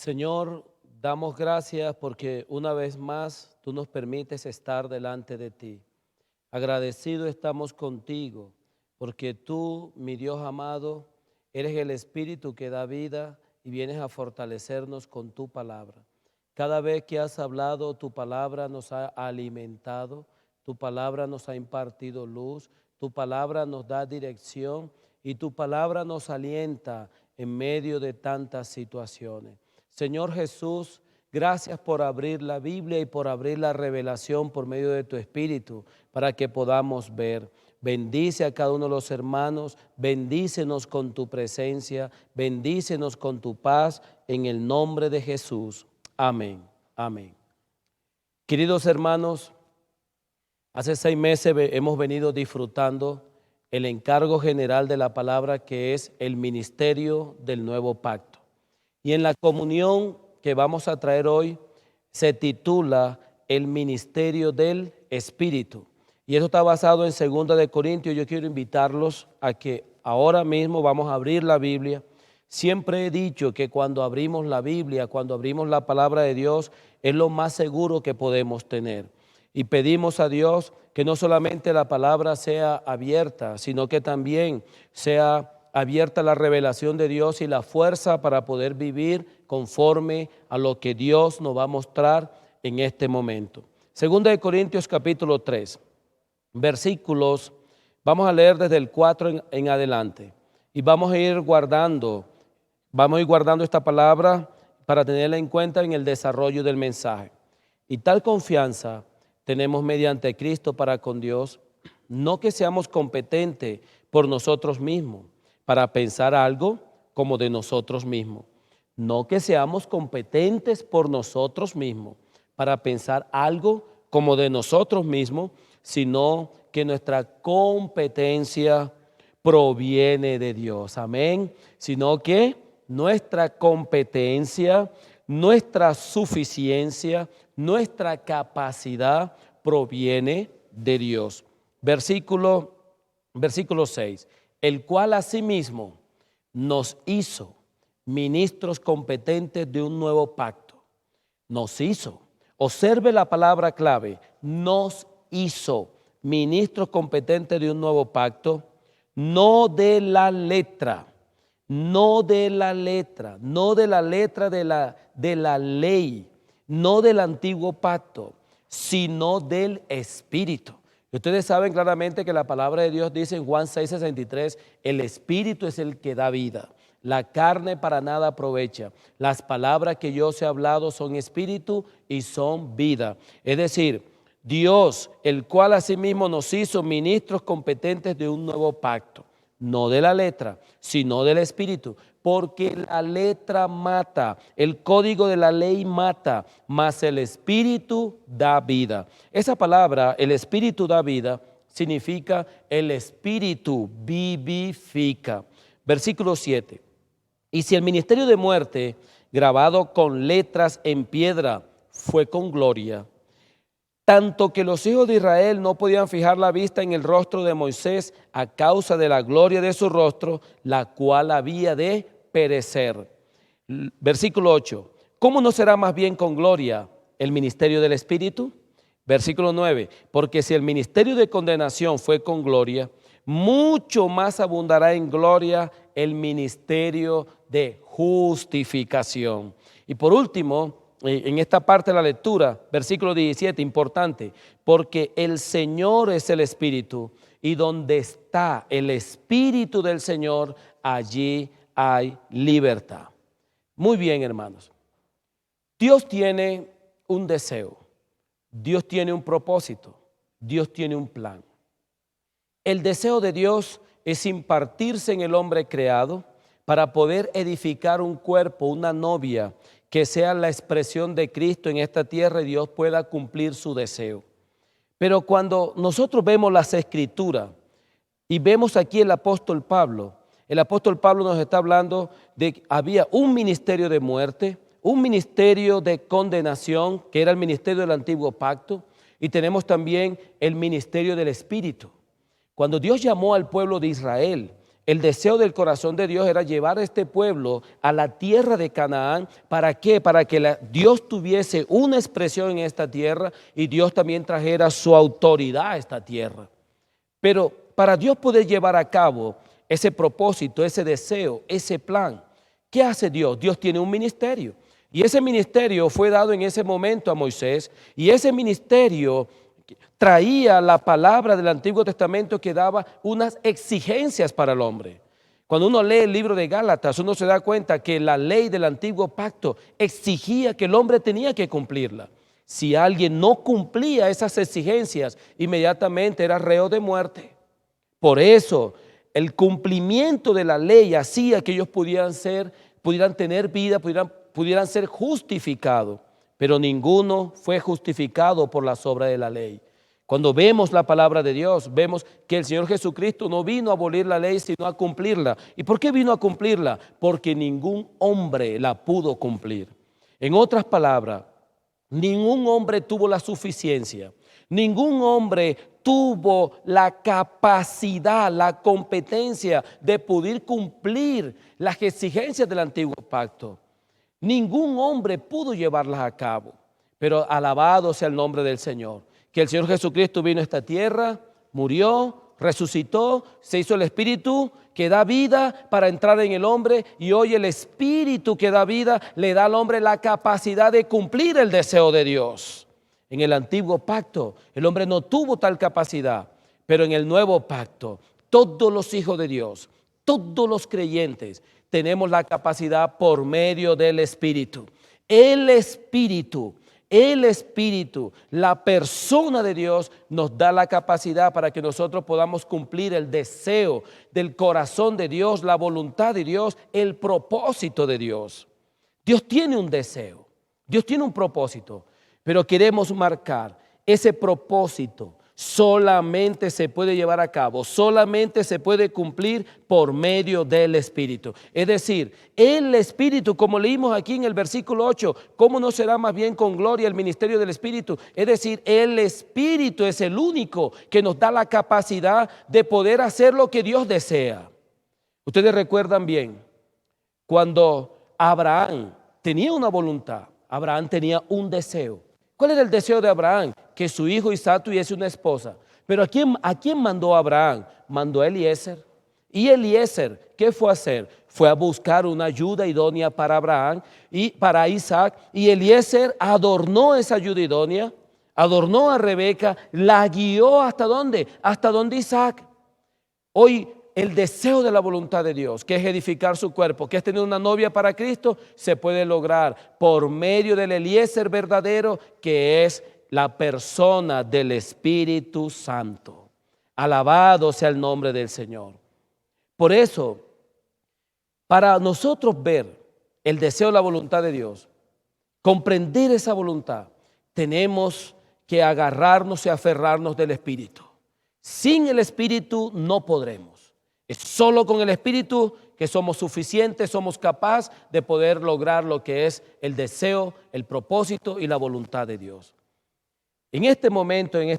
Señor, damos gracias porque una vez más tú nos permites estar delante de ti. Agradecido estamos contigo porque tú, mi Dios amado, eres el Espíritu que da vida y vienes a fortalecernos con tu palabra. Cada vez que has hablado, tu palabra nos ha alimentado, tu palabra nos ha impartido luz, tu palabra nos da dirección y tu palabra nos alienta en medio de tantas situaciones. Señor Jesús, gracias por abrir la Biblia y por abrir la revelación por medio de tu Espíritu para que podamos ver. Bendice a cada uno de los hermanos, bendícenos con tu presencia, bendícenos con tu paz en el nombre de Jesús. Amén, amén. Queridos hermanos, hace 6 meses hemos venido disfrutando el encargo general de la palabra que es el ministerio del nuevo pacto. Y en la comunión que vamos a traer hoy se titula el ministerio del Espíritu. Y eso está basado en 2 de Corintios. Yo quiero invitarlos a que ahora mismo vamos a abrir la Biblia. Siempre he dicho que cuando abrimos la Biblia, cuando abrimos la palabra de Dios, es lo más seguro que podemos tener. Y pedimos a Dios que no solamente la palabra sea abierta, sino que también sea abierta la revelación de Dios y la fuerza para poder vivir conforme a lo que Dios nos va a mostrar en este momento. 2 de Corintios capítulo 3, versículos, vamos a leer desde el 4 en adelante y vamos a ir guardando esta palabra para tenerla en cuenta en el desarrollo del mensaje. Y tal confianza tenemos mediante Cristo para con Dios, no que seamos competentes por nosotros mismos, para pensar algo como de nosotros mismos. No que seamos competentes por nosotros mismos para pensar algo como de nosotros mismos, sino que nuestra competencia proviene de Dios. Amén. Sino que nuestra competencia, nuestra suficiencia, nuestra capacidad proviene de Dios. Versículo 6. El cual asimismo nos hizo ministros competentes de un nuevo pacto. Nos hizo. Observe la palabra clave. Nos hizo ministros competentes de un nuevo pacto, no de la letra, no de la letra, no de la letra de la ley, no del antiguo pacto, sino del Espíritu. Ustedes saben claramente que la palabra de Dios dice en Juan 6:63, el Espíritu es el que da vida, la carne para nada aprovecha. Las palabras que yo os he hablado son espíritu y son vida. Es decir, Dios, el cual asimismo nos hizo ministros competentes de un nuevo pacto, no de la letra, sino del Espíritu, porque la letra mata, el código de la ley mata, mas el Espíritu da vida. Esa palabra, el Espíritu da vida, significa el Espíritu vivifica. Versículo 7. Y si el ministerio de muerte, grabado con letras en piedra, fue con gloria, tanto que los hijos de Israel no podían fijar la vista en el rostro de Moisés a causa de la gloria de su rostro, la cual había de perecer. Versículo 8. ¿Cómo no será más bien con gloria el ministerio del Espíritu? Versículo 9. Porque si el ministerio de condenación fue con gloria, mucho más abundará en gloria el ministerio de justificación. Y por último, en esta parte de la lectura, versículo 17, importante, porque el Señor es el Espíritu y donde está el Espíritu del Señor, allí hay libertad. Muy bien, hermanos. Dios tiene un deseo, Dios tiene un propósito, Dios tiene un plan. El deseo de Dios es impartirse en el hombre creado para poder edificar un cuerpo, una novia, que sea la expresión de Cristo en esta tierra y Dios pueda cumplir su deseo. Pero cuando nosotros vemos las Escrituras y vemos aquí el apóstol Pablo nos está hablando de que había un ministerio de muerte, un ministerio de condenación, que era el ministerio del antiguo pacto, y tenemos también el ministerio del Espíritu. Cuando Dios llamó al pueblo de Israel, El deseo del corazón de Dios era llevar a este pueblo a la tierra de Canaán. ¿Para qué? Para que Dios tuviese una expresión en esta tierra y Dios también trajera su autoridad a esta tierra. Pero para Dios poder llevar a cabo ese propósito, ese deseo, ese plan, ¿qué hace Dios? Dios tiene un ministerio. Y ese ministerio fue dado en ese momento a Moisés. Y ese ministerio traía la palabra del Antiguo Testamento que daba unas exigencias para el hombre. Cuando uno lee el libro de Gálatas, uno se da cuenta que la ley del Antiguo Pacto exigía que el hombre tenía que cumplirla. Si alguien no cumplía esas exigencias, inmediatamente era reo de muerte. Por eso, el cumplimiento de la ley hacía que ellos pudieran tener vida, pudieran ser justificados, pero ninguno fue justificado por las obras de la ley. Cuando vemos la palabra de Dios, vemos que el Señor Jesucristo no vino a abolir la ley, sino a cumplirla. ¿Y por qué vino a cumplirla? Porque ningún hombre la pudo cumplir. En otras palabras, ningún hombre tuvo la suficiencia, ningún hombre tuvo la capacidad, la competencia de poder cumplir las exigencias del Antiguo Pacto. Ningún hombre pudo llevarlas a cabo, pero alabado sea el nombre del Señor. Que el Señor Jesucristo vino a esta tierra, murió, resucitó, se hizo el Espíritu que da vida para entrar en el hombre, y hoy el Espíritu que da vida le da al hombre la capacidad de cumplir el deseo de Dios. En el Antiguo Pacto el hombre no tuvo tal capacidad, pero en el Nuevo Pacto todos los hijos de Dios, todos los creyentes tenemos la capacidad por medio del Espíritu. El Espíritu, la persona de Dios nos da la capacidad para que nosotros podamos cumplir el deseo del corazón de Dios, la voluntad de Dios, el propósito de Dios. Dios tiene un deseo, Dios tiene un propósito, pero queremos marcar ese propósito. Solamente se puede llevar a cabo, solamente se puede cumplir por medio del Espíritu. Es decir, el Espíritu, como leímos aquí en el versículo 8, ¿cómo no será más bien con gloria el ministerio del Espíritu? Es decir, el Espíritu es el único que nos da la capacidad de poder hacer lo que Dios desea. Ustedes recuerdan bien, cuando Abraham tenía una voluntad, Abraham tenía un deseo. ¿Cuál era el deseo de Abraham? Que su hijo Isaac tuviese una esposa. Pero ¿a quién mandó Abraham? Mandó a Eliezer. Y Eliezer, ¿qué fue a hacer? Fue a buscar una ayuda idónea para Abraham y para Isaac. Y Eliezer adornó esa ayuda idónea, adornó a Rebeca, la guió ¿hasta dónde? Hasta donde Isaac. Hoy el deseo de la voluntad de Dios, que es edificar su cuerpo, que es tener una novia para Cristo, se puede lograr por medio del Eliezer verdadero, que es la persona del Espíritu Santo. Alabado sea el nombre del Señor. Por eso, para nosotros ver el deseo de la voluntad de Dios, comprender esa voluntad, tenemos que agarrarnos y aferrarnos del Espíritu. Sin el Espíritu no podremos. Es solo con el Espíritu que somos suficientes, somos capaces de poder lograr lo que es el deseo, el propósito y la voluntad de Dios. En este momento, en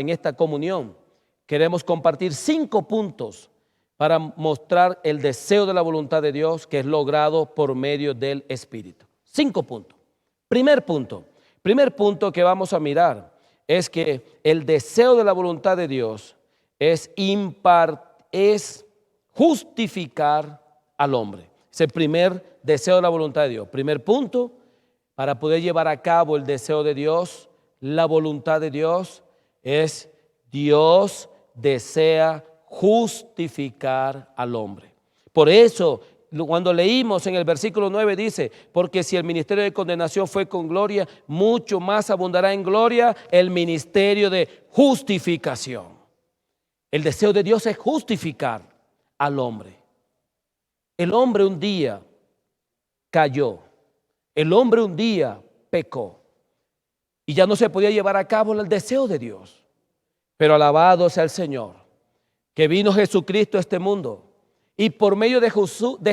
esta comunión, queremos compartir 5 puntos para mostrar el deseo de la voluntad de Dios que es logrado por medio del Espíritu. 5 puntos. Primer punto que vamos a mirar es que el deseo de la voluntad de Dios es justificar al hombre. Es el primer deseo de la voluntad de Dios. Primer punto, para poder llevar a cabo el deseo de Dios, la voluntad de Dios, es Dios desea justificar al hombre. Por eso, cuando leímos en el versículo 9 dice, porque si el ministerio de condenación fue con gloria, mucho más abundará en gloria el ministerio de justificación. El deseo de Dios es justificar al hombre. El hombre un día cayó, el hombre un día pecó y ya no se podía llevar a cabo el deseo de Dios. Pero alabado sea el Señor, que vino Jesucristo a este mundo y por medio de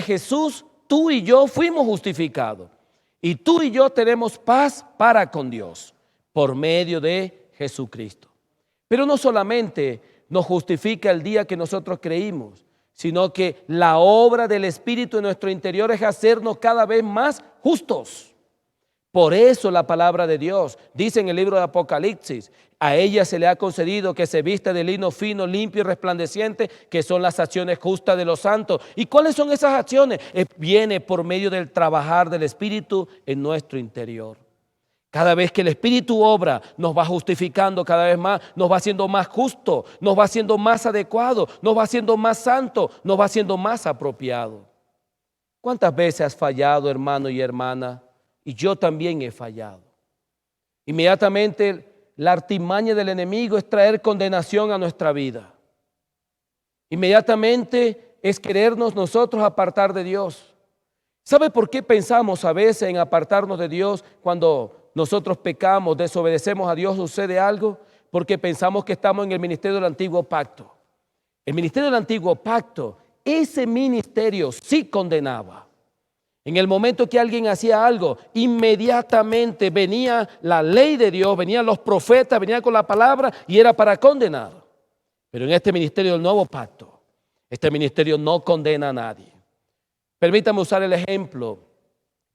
Jesús tú y yo fuimos justificados y tú y yo tenemos paz para con Dios por medio de Jesucristo. Pero no solamente nos justifica el día que nosotros creímos, sino que la obra del Espíritu en nuestro interior es hacernos cada vez más justos. Por eso la palabra de Dios dice en el libro de Apocalipsis: a ella se le ha concedido que se vista de lino fino, limpio y resplandeciente, que son las acciones justas de los santos. ¿Y cuáles son esas acciones? Viene por medio del trabajar del Espíritu en nuestro interior. Cada vez que el Espíritu obra, nos va justificando cada vez más, nos va haciendo más justo, nos va haciendo más adecuado, nos va haciendo más santo, nos va haciendo más apropiado. ¿Cuántas veces has fallado, hermano y hermana? Y yo también he fallado. Inmediatamente la artimaña del enemigo es traer condenación a nuestra vida. Inmediatamente es querernos nosotros apartar de Dios. ¿Sabe por qué pensamos a veces en apartarnos de Dios cuando nosotros pecamos, desobedecemos a Dios, sucede algo? Porque pensamos que estamos en el ministerio del antiguo pacto. El ministerio del antiguo pacto, ese ministerio sí condenaba. En el momento que alguien hacía algo, inmediatamente venía la ley de Dios, venían los profetas, venían con la palabra y era para condenar. Pero en este ministerio del nuevo pacto, este ministerio no condena a nadie. Permítame usar el ejemplo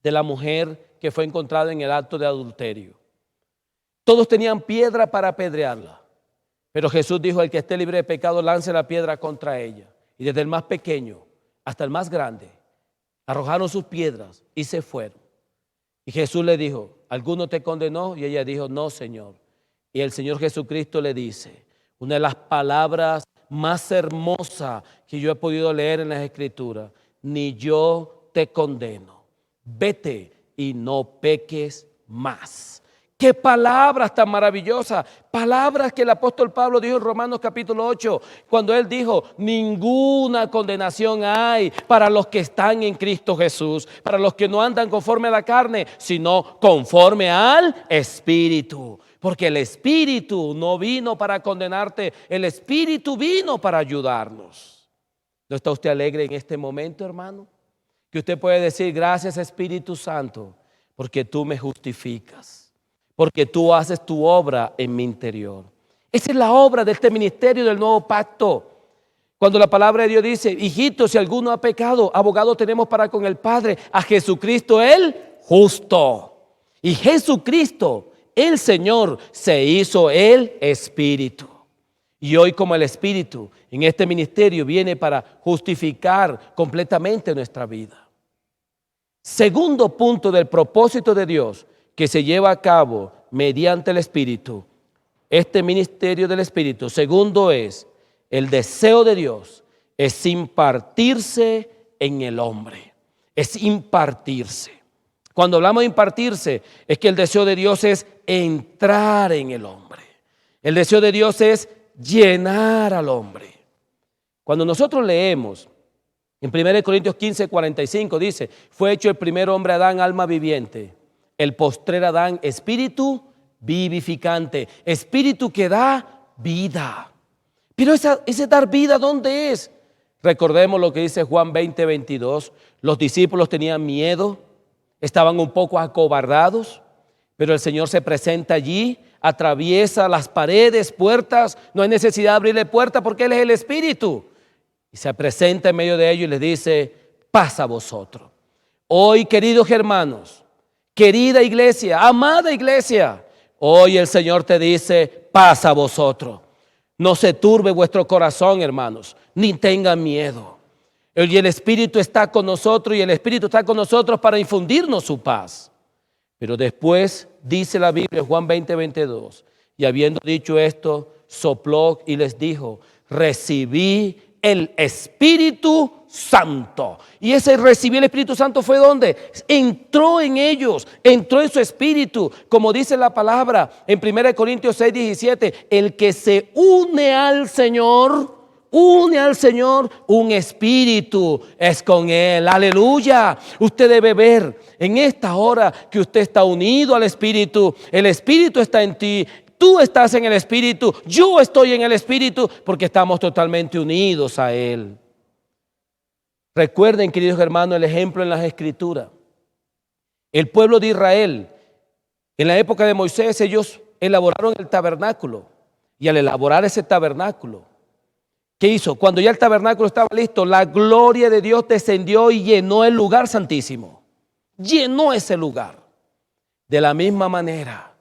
de la mujer que fue encontrada en el acto de adulterio. Todos tenían piedra para apedrearla, pero Jesús dijo: el que esté libre de pecado lance la piedra contra ella. Y desde el más pequeño hasta el más grande arrojaron sus piedras y se fueron. Y Jesús le dijo: ¿alguno te condenó? Y ella dijo: no, Señor. Y el Señor Jesucristo le dice una de las palabras más hermosas que yo he podido leer en las Escrituras: ni yo te condeno, vete y no peques más. ¡Qué palabras tan maravillosas! Palabras que el apóstol Pablo dijo en Romanos capítulo 8, cuando él dijo: ninguna condenación hay para los que están en Cristo Jesús, para los que no andan conforme a la carne, sino conforme al Espíritu. Porque el Espíritu no vino para condenarte, el Espíritu vino para ayudarnos. ¿No está usted alegre en este momento, hermano? Que usted puede decir: gracias, Espíritu Santo, porque tú me justificas, porque tú haces tu obra en mi interior. Esa es la obra de este ministerio del nuevo pacto. Cuando la palabra de Dios dice: hijitos, si alguno ha pecado, abogado tenemos para con el Padre, a Jesucristo el justo. Y Jesucristo, el Señor, se hizo el Espíritu. Y hoy, como el Espíritu en este ministerio viene para justificar completamente nuestra vida. Segundo punto del propósito de Dios que se lleva a cabo mediante el Espíritu, este ministerio del Espíritu. Segundo es, el deseo de Dios es impartirse en el hombre, es impartirse. Cuando hablamos de impartirse, es que el deseo de Dios es entrar en el hombre. El deseo de Dios es llenar al hombre. Cuando nosotros leemos en 1 Corintios 15, 45, dice: fue hecho el primer hombre Adán alma viviente, el postrer Adán espíritu vivificante, espíritu que da vida. Pero ese dar vida, ¿dónde es? Recordemos lo que dice Juan 20, 22. Los discípulos tenían miedo, estaban un poco acobardados, pero el Señor se presenta allí, atraviesa las paredes, puertas, no hay necesidad de abrirle puerta porque Él es el Espíritu. Y se presenta en medio de ellos y les dice: paz a vosotros. Hoy, queridos hermanos, querida iglesia, amada iglesia, hoy el Señor te dice: paz a vosotros. No se turbe vuestro corazón, hermanos, ni tengan miedo. Y el Espíritu está con nosotros, y el Espíritu está con nosotros para infundirnos su paz. Pero después dice la Biblia, Juan 20, 22, y habiendo dicho esto, sopló y les dijo: recibí el Espíritu Santo. Y ese recibir el Espíritu Santo fue ¿dónde? Entró en ellos, entró en su espíritu, como dice la palabra en 1 Corintios 6, 17, el que se une al Señor, un espíritu es con Él. Aleluya. Usted debe ver en esta hora que usted está unido al Espíritu. El Espíritu está en ti. Tú estás en el Espíritu. Yo estoy en el Espíritu porque estamos totalmente unidos a Él. Recuerden, queridos hermanos, el ejemplo en las Escrituras. El pueblo de Israel, en la época de Moisés, ellos elaboraron el tabernáculo. Y al elaborar ese tabernáculo, ¿Qué hizo? Cuando ya el tabernáculo estaba listo, la gloria de Dios descendió y llenó el lugar santísimo. Llenó ese lugar. De la misma manera,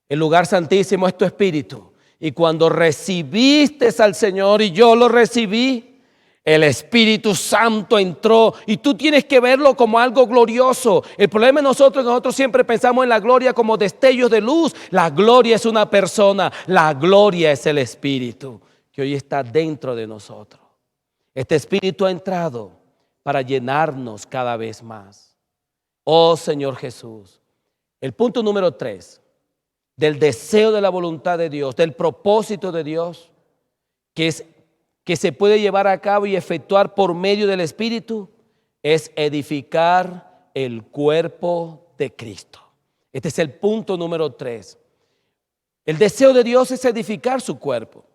el lugar santísimo es tu espíritu. Y cuando recibiste al Señor, y yo lo recibí, el Espíritu Santo entró y tú tienes que verlo como algo glorioso. El problema de nosotros siempre pensamos en la gloria como destellos de luz. La gloria es una persona, la gloria es el Espíritu que hoy está dentro de nosotros. Este Espíritu ha entrado para llenarnos cada vez más. Oh Señor Jesús. El punto número 3, del deseo de la voluntad de Dios, del propósito de Dios, que se puede llevar a cabo y efectuar por medio del Espíritu, es edificar el cuerpo de Cristo. Este es el punto número 3. El deseo de Dios es edificar su cuerpo.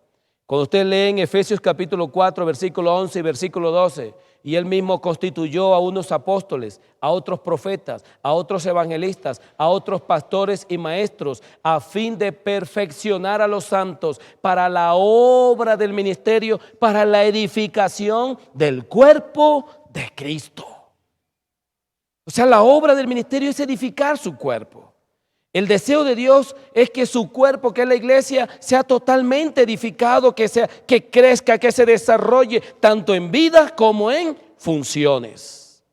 Cuando usted lee en Efesios capítulo 4, versículo 11 y versículo 12, y él mismo constituyó a unos apóstoles, a otros profetas, a otros evangelistas, a otros pastores y maestros, a fin de perfeccionar a los santos para la obra del ministerio, para la edificación del cuerpo de Cristo. O sea, la obra del ministerio es edificar su cuerpo. El deseo de Dios es que su cuerpo, que es la iglesia, sea totalmente edificado, que crezca, que se desarrolle tanto en vida como en funciones.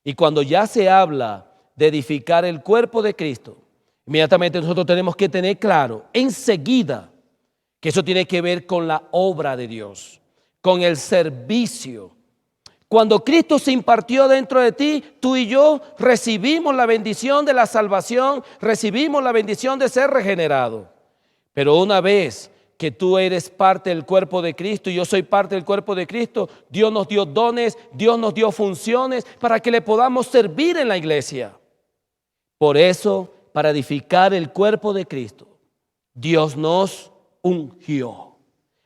Y cuando ya se habla de edificar el cuerpo de Cristo, inmediatamente nosotros tenemos que tener claro enseguida que eso tiene que ver con la obra de Dios, con el servicio. Cuando Cristo se impartió dentro de ti, tú y yo recibimos la bendición de la salvación, recibimos la bendición de ser regenerado. Pero una vez que tú eres parte del cuerpo de Cristo y yo soy parte del cuerpo de Cristo, Dios nos dio dones, Dios nos dio funciones para que le podamos servir en la iglesia. Por eso, para edificar el cuerpo de Cristo, Dios nos ungió.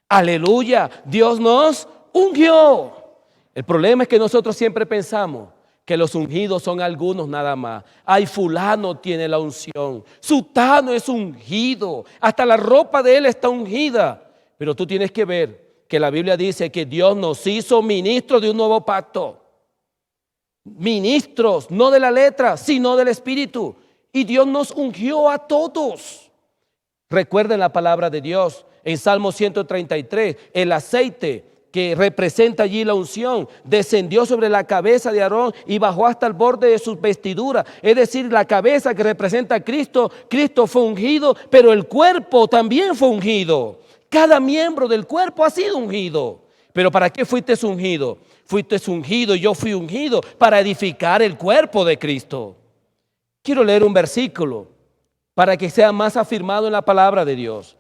Aleluya, Dios nos ungió. El problema es que nosotros siempre pensamos que los ungidos son algunos nada más. Ay, fulano tiene la unción, sutano es ungido, hasta la ropa de él está ungida. Pero tú tienes que ver que la Biblia dice que Dios nos hizo ministros de un nuevo pacto. Ministros, no de la letra, sino del Espíritu. Y Dios nos ungió a todos. Recuerden la palabra de Dios en Salmo 133, el aceite que representa allí la unción, descendió sobre la cabeza de Aarón y bajó hasta el borde de sus vestiduras. Es decir, la cabeza que representa a Cristo, Cristo fue ungido, pero el cuerpo también fue ungido. Cada miembro del cuerpo ha sido ungido. ¿Pero para qué fuiste ungido? Fuiste ungido y yo fui ungido para edificar el cuerpo de Cristo. Quiero leer un versículo para que sea más afirmado en la palabra de Dios.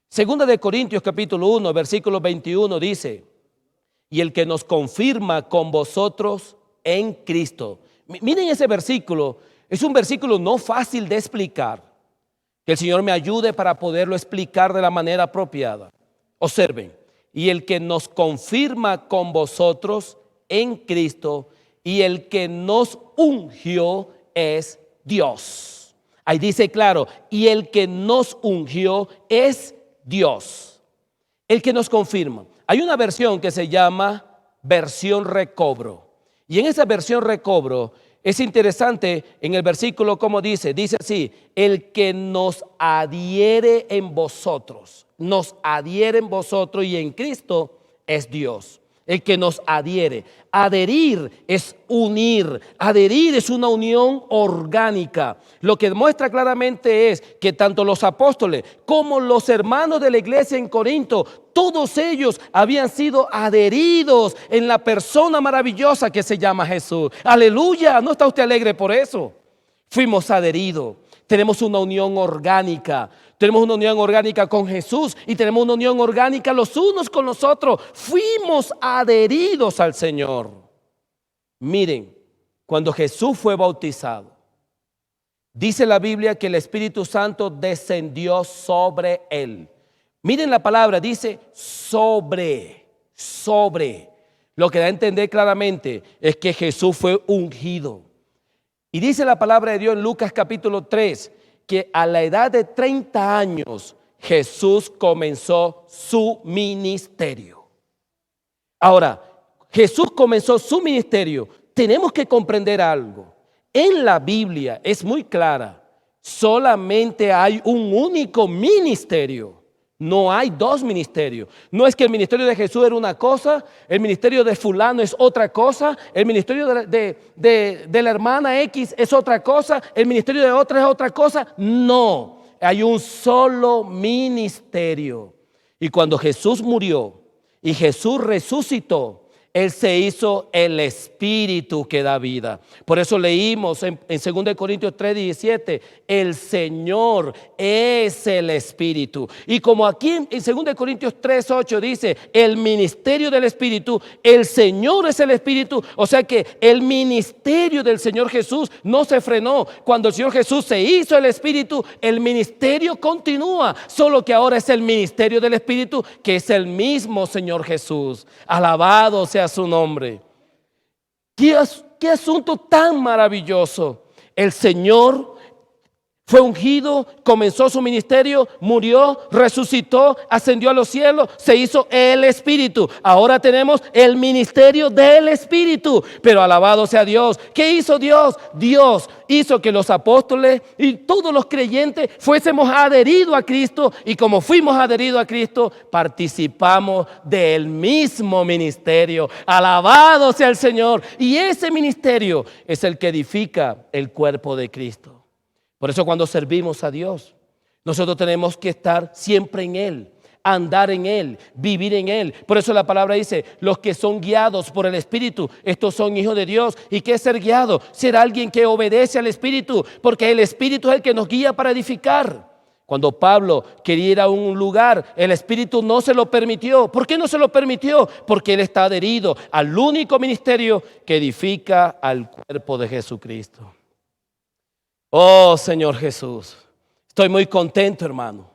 Segunda de Corintios capítulo 1, versículo 21 dice: y el que nos confirma con vosotros en Cristo. Miren ese versículo, es un versículo no fácil de explicar. Que el Señor me ayude para poderlo explicar de la manera apropiada. Observen, y el que nos confirma con vosotros en Cristo, y el que nos ungió es Dios. Ahí dice claro, y el que nos ungió es Dios. El que nos confirma. Hay una versión que se llama versión recobro. Y en esa versión recobro es interesante en el versículo como dice así: el que nos adhiere en vosotros, nos adhiere en vosotros y en Cristo es Dios. El que nos adhiere. Adherir es unir. Adherir es una unión orgánica. Lo que demuestra claramente es que tanto los apóstoles como los hermanos de la iglesia en Corinto, todos ellos habían sido adheridos en la persona maravillosa que se llama Jesús. Aleluya, ¿no está usted alegre por eso? Fuimos adheridos. Tenemos una unión orgánica. Tenemos una unión orgánica con Jesús y tenemos una unión orgánica los unos con los otros. Fuimos adheridos al Señor. Miren, cuando Jesús fue bautizado, dice la Biblia que el Espíritu Santo descendió sobre él. Miren la palabra, dice sobre. Lo que da a entender claramente es que Jesús fue ungido. Y dice la palabra de Dios en Lucas capítulo 3, que a la edad de 30 años Jesús comenzó su ministerio. Ahora, Jesús comenzó su ministerio. Tenemos que comprender algo. En la Biblia es muy clara. Solamente hay un único ministerio. No hay dos ministerios. No es que el ministerio de Jesús era una cosa, el ministerio de fulano es otra cosa, el ministerio de la hermana X es otra cosa, el ministerio de otra es otra cosa. No, hay un solo ministerio. Y cuando Jesús murió y Jesús resucitó, Él se hizo el Espíritu que da vida. Por eso leímos en 2 Corintios 3:17, el Señor es el Espíritu. Y como aquí en 2 Corintios 3:8 dice, el ministerio del Espíritu, el Señor es el Espíritu. O sea que el ministerio del Señor Jesús no se frenó. Cuando el Señor Jesús se hizo el Espíritu, el ministerio continúa. Solo que ahora es el ministerio del Espíritu, que es el mismo Señor Jesús. Alabado sea su nombre. ¿Qué asunto tan maravilloso? El Señor fue ungido, comenzó su ministerio, murió, resucitó, ascendió a los cielos, se hizo el Espíritu. Ahora tenemos el ministerio del Espíritu. Pero alabado sea Dios. ¿Qué hizo Dios? Dios hizo que los apóstoles y todos los creyentes fuésemos adheridos a Cristo. Y como fuimos adheridos a Cristo, participamos del mismo ministerio. Alabado sea el Señor. Y ese ministerio es el que edifica el cuerpo de Cristo. Por eso cuando servimos a Dios, nosotros tenemos que estar siempre en Él, andar en Él, vivir en Él. Por eso la palabra dice, los que son guiados por el Espíritu, estos son hijos de Dios. ¿Y qué es ser guiado? Ser alguien que obedece al Espíritu, porque el Espíritu es el que nos guía para edificar. Cuando Pablo quería ir a un lugar, el Espíritu no se lo permitió. ¿Por qué no se lo permitió? Porque él está adherido al único ministerio que edifica al cuerpo de Jesucristo. Oh Señor Jesús, estoy muy contento, hermano,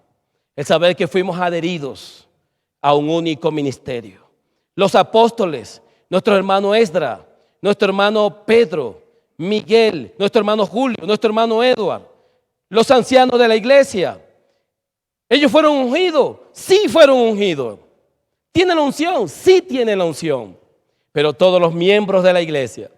el saber que fuimos adheridos a un único ministerio. Los apóstoles, nuestro hermano Esdras, nuestro hermano Pedro, Miguel, nuestro hermano Julio, nuestro hermano Edward, los ancianos de la iglesia, ellos fueron ungidos, sí fueron ungidos. ¿Tienen la unción? Sí tienen la unción. Pero todos los miembros de la iglesia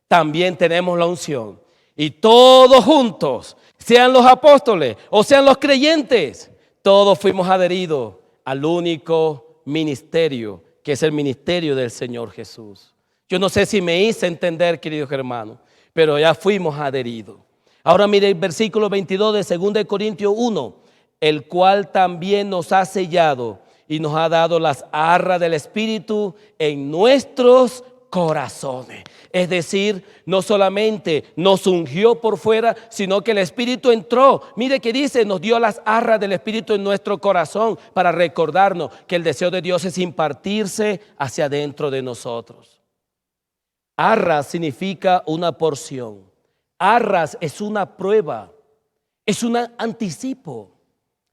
también tenemos la unción. Y todos juntos, sean los apóstoles o sean los creyentes, todos fuimos adheridos al único ministerio, que es el ministerio del Señor Jesús. Yo no sé si me hice entender, queridos hermanos, pero ya fuimos adheridos. Ahora mire el versículo 22 de 2 Corintios 1, el cual también nos ha sellado y nos ha dado las arras del Espíritu en nuestros corazones. Es decir, no solamente nos ungió por fuera, sino que el Espíritu entró. Mire que dice, nos dio las arras del Espíritu en nuestro corazón para recordarnos que el deseo de Dios es impartirse hacia adentro de nosotros. Arras significa una porción. Arras es una prueba, es un anticipo.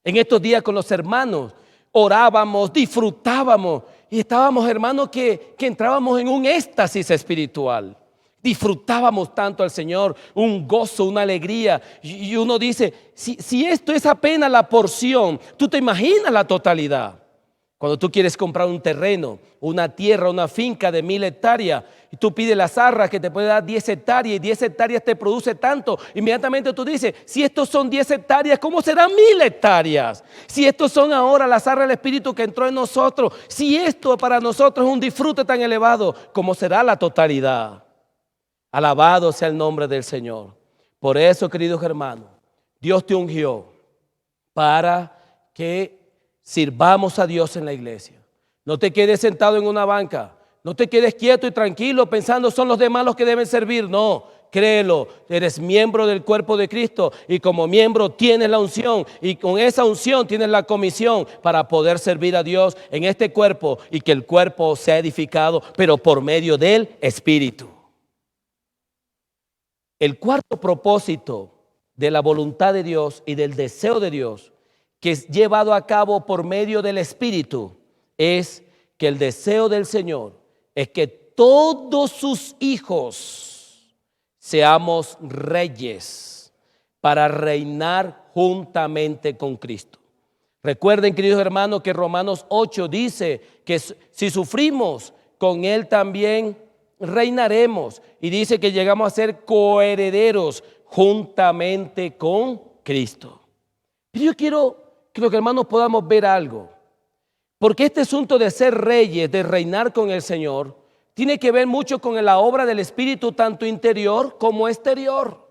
En estos días con los hermanos orábamos, disfrutábamos y estábamos, hermanos, que entrábamos en un éxtasis espiritual. Disfrutábamos tanto al Señor, un gozo, una alegría. Y uno dice, si esto es apenas la porción, tú te imaginas la totalidad. Cuando tú quieres comprar un terreno, una tierra, una finca de 1000 hectáreas, y tú pides las arras que te puede dar 10 hectáreas, y 10 hectáreas te produce tanto, inmediatamente tú dices, si estos son 10 hectáreas, ¿cómo serán 1000 hectáreas? Si estos son ahora las arras del Espíritu que entró en nosotros, si esto para nosotros es un disfrute tan elevado, ¿cómo será la totalidad? Alabado sea el nombre del Señor. Por eso, queridos hermanos, Dios te ungió para que sirvamos a Dios en la iglesia. No te quedes sentado en una banca. No te quedes quieto y tranquilo pensando son los demás los que deben servir. No, créelo, eres miembro del cuerpo de Cristo y como miembro tienes la unción y con esa unción tienes la comisión para poder servir a Dios en este cuerpo y que el cuerpo sea edificado, pero por medio del Espíritu. El cuarto propósito de la voluntad de Dios y del deseo de Dios que es llevado a cabo por medio del Espíritu es que el deseo del Señor es que todos sus hijos seamos reyes para reinar juntamente con Cristo. Recuerden, queridos hermanos, que Romanos 8 dice que si sufrimos con Él también reinaremos. Y dice que llegamos a ser coherederos juntamente con Cristo. Pero yo quiero que los hermanos podamos ver algo. Porque este asunto de ser reyes, de reinar con el Señor, tiene que ver mucho con la obra del Espíritu, tanto interior como exterior.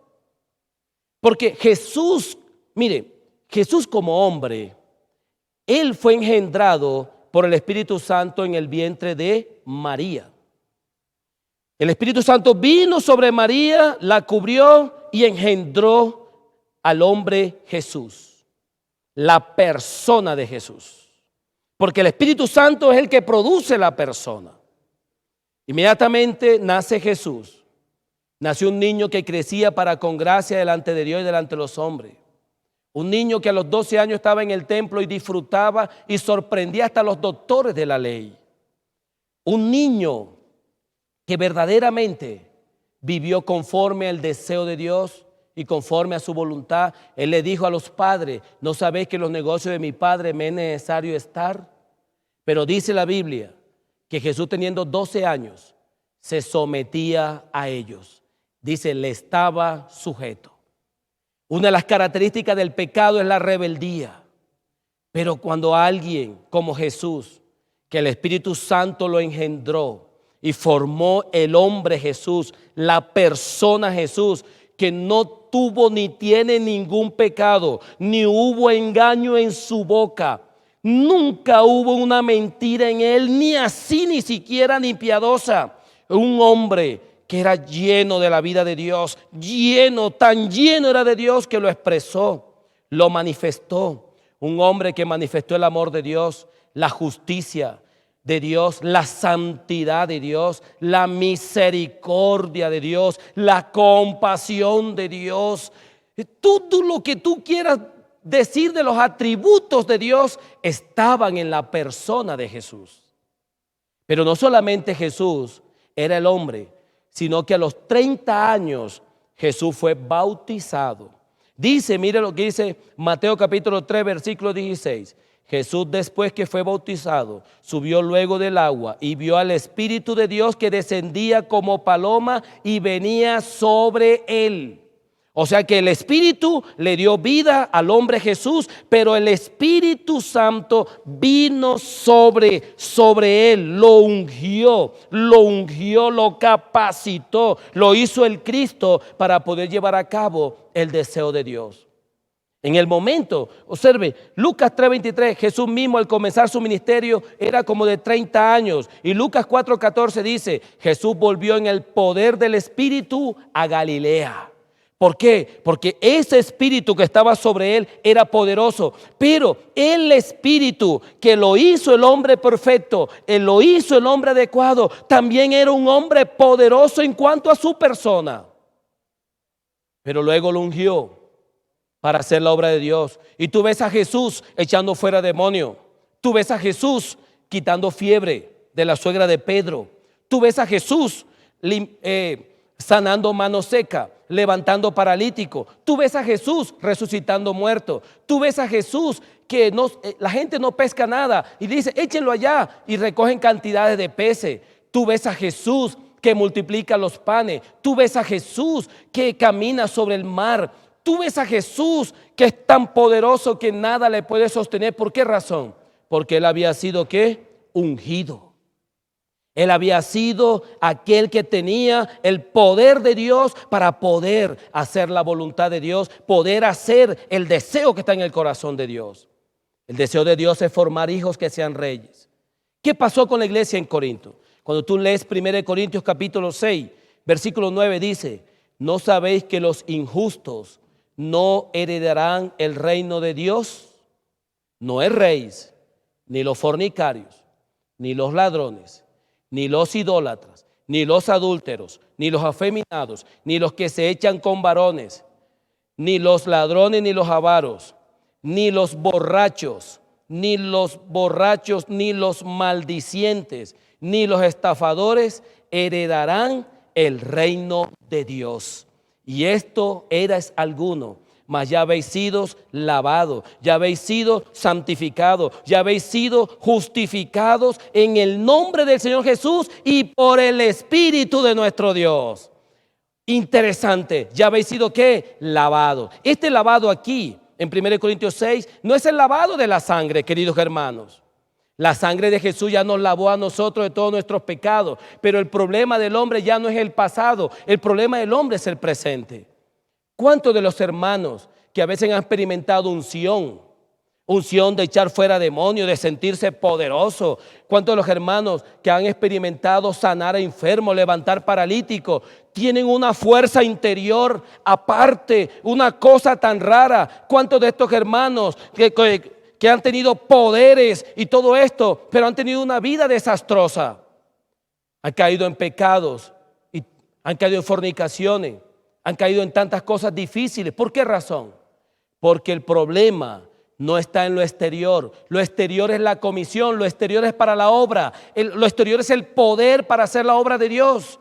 Porque Jesús, mire, Jesús como hombre, Él fue engendrado por el Espíritu Santo en el vientre de María. El Espíritu Santo vino sobre María, la cubrió y engendró al hombre Jesús, la persona de Jesús. Porque el Espíritu Santo es el que produce la persona. Inmediatamente nace Jesús. Nació un niño que crecía para con gracia delante de Dios y delante de los hombres. Un niño que a los 12 años estaba en el templo y disfrutaba y sorprendía hasta a los doctores de la ley. Un niño que verdaderamente vivió conforme al deseo de Dios y conforme a su voluntad. Él le dijo a los padres: ¿no sabéis que en los negocios de mi padre me es necesario estar? Pero dice la Biblia que Jesús, teniendo 12 años, se sometía a ellos. Dice, le estaba sujeto. Una de las características del pecado es la rebeldía. Pero cuando alguien como Jesús, que el Espíritu Santo lo engendró y formó el hombre Jesús, la persona Jesús, que no tuvo ni tiene ningún pecado, ni hubo engaño en su boca, nunca hubo una mentira en él, ni así ni siquiera ni piadosa. Un hombre que era lleno de la vida de Dios, tan lleno era de Dios que lo expresó, lo manifestó. Un hombre que manifestó el amor de Dios, la justicia de Dios, la santidad de Dios, la misericordia de Dios, la compasión de Dios. Todo lo que tú quieras decir de los atributos de Dios estaban en la persona de Jesús. Pero no solamente Jesús era el hombre, sino que a los 30 años Jesús fue bautizado. Dice, mire lo que dice Mateo capítulo 3, versículo 16. Jesús, después que fue bautizado, subió luego del agua y vio al Espíritu de Dios que descendía como paloma y venía sobre él. O sea que el Espíritu le dio vida al hombre Jesús, pero el Espíritu Santo vino sobre él, lo ungió, lo capacitó, lo hizo el Cristo para poder llevar a cabo el deseo de Dios. En el momento, observe, Lucas 3:23, Jesús mismo al comenzar su ministerio era como de 30 años. Y Lucas 4:14 dice, Jesús volvió en el poder del Espíritu a Galilea. ¿Por qué? Porque ese Espíritu que estaba sobre él era poderoso. Pero el Espíritu que lo hizo el hombre perfecto, lo hizo el hombre adecuado, también era un hombre poderoso en cuanto a su persona. Pero luego lo ungió para hacer la obra de Dios. Y tú ves a Jesús echando fuera demonios. Tú ves a Jesús quitando fiebre de la suegra de Pedro. Tú ves a Jesús sanando mano seca, levantando paralítico. Tú ves a Jesús resucitando muerto. Tú ves a Jesús que la gente no pesca nada y dice, échenlo allá, y recogen cantidades de peces. Tú ves a Jesús que multiplica los panes. Tú ves a Jesús que camina sobre el mar. Tú ves a Jesús que es tan poderoso que nada le puede sostener. ¿Por qué razón? Porque él había sido, ¿qué? Ungido. Él había sido aquel que tenía el poder de Dios para poder hacer la voluntad de Dios, poder hacer el deseo que está en el corazón de Dios. El deseo de Dios es formar hijos que sean reyes. ¿Qué pasó con la iglesia en Corinto? Cuando tú lees 1 Corintios capítulo 6, versículo 9 dice, ¿no sabéis que los injustos no heredarán el reino de Dios? No erréis, ni los fornicarios, ni los ladrones, ni los idólatras, ni los adúlteros, ni los afeminados, ni los que se echan con varones, ni los ladrones, ni los avaros, ni los borrachos, ni los maldicientes, ni los estafadores heredarán el reino de Dios. Y esto era alguno mas ya habéis sido lavados, ya habéis sido santificados, ya habéis sido justificados en el nombre del Señor Jesús y por el Espíritu de nuestro Dios. Interesante, ya habéis sido ¿qué? Lavados. Este lavado aquí, en 1 Corintios 6, no es el lavado de la sangre, queridos hermanos. La sangre de Jesús ya nos lavó a nosotros de todos nuestros pecados, pero el problema del hombre ya no es el pasado, el problema del hombre es el presente. ¿Cuántos de los hermanos que a veces han experimentado unción de echar fuera demonios, de sentirse poderoso? ¿Cuántos de los hermanos que han experimentado sanar a enfermos, levantar paralíticos, tienen una fuerza interior aparte, una cosa tan rara? ¿Cuántos de estos hermanos que han tenido poderes y todo esto, pero han tenido una vida desastrosa? Han caído en pecados, y han caído en fornicaciones, han caído en tantas cosas difíciles. ¿Por qué razón? Porque el problema no está en lo exterior. Lo exterior es la comisión, lo exterior es para la obra, lo exterior es el poder para hacer la obra de Dios.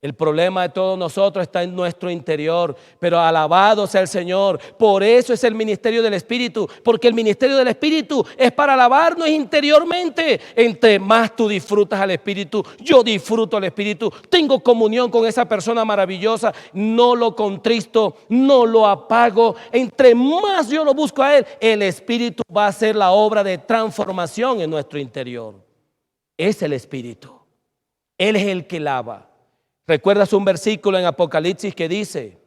El problema de todos nosotros está en nuestro interior, pero alabado sea el Señor. Por eso es el ministerio del Espíritu, porque el ministerio del Espíritu es para alabarnos interiormente. Entre más tú disfrutas al Espíritu, yo disfruto al Espíritu, tengo comunión con esa persona maravillosa, no lo contristo, no lo apago. Entre más yo lo busco a Él, el Espíritu va a hacer la obra de transformación en nuestro interior. Es el Espíritu, Él es el que lava. ¿Recuerdas un versículo en Apocalipsis que dice: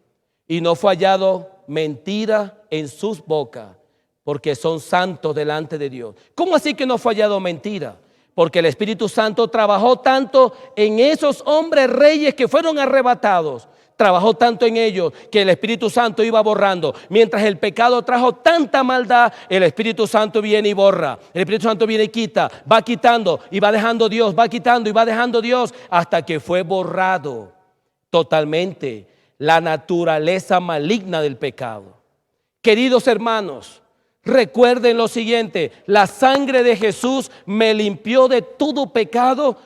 y no fue hallado mentira en sus bocas, porque son santos delante de Dios? ¿Cómo así que no fue hallado mentira? Porque el Espíritu Santo trabajó tanto en esos hombres reyes que fueron arrebatados. Trabajó tanto en ellos que el Espíritu Santo iba borrando. Mientras el pecado trajo tanta maldad, el Espíritu Santo viene y borra. El Espíritu Santo viene y quita, va quitando y va dejando Dios, va quitando y va dejando Dios, hasta que fue borrado totalmente la naturaleza maligna del pecado. Queridos hermanos, recuerden lo siguiente: la sangre de Jesús me limpió de todo pecado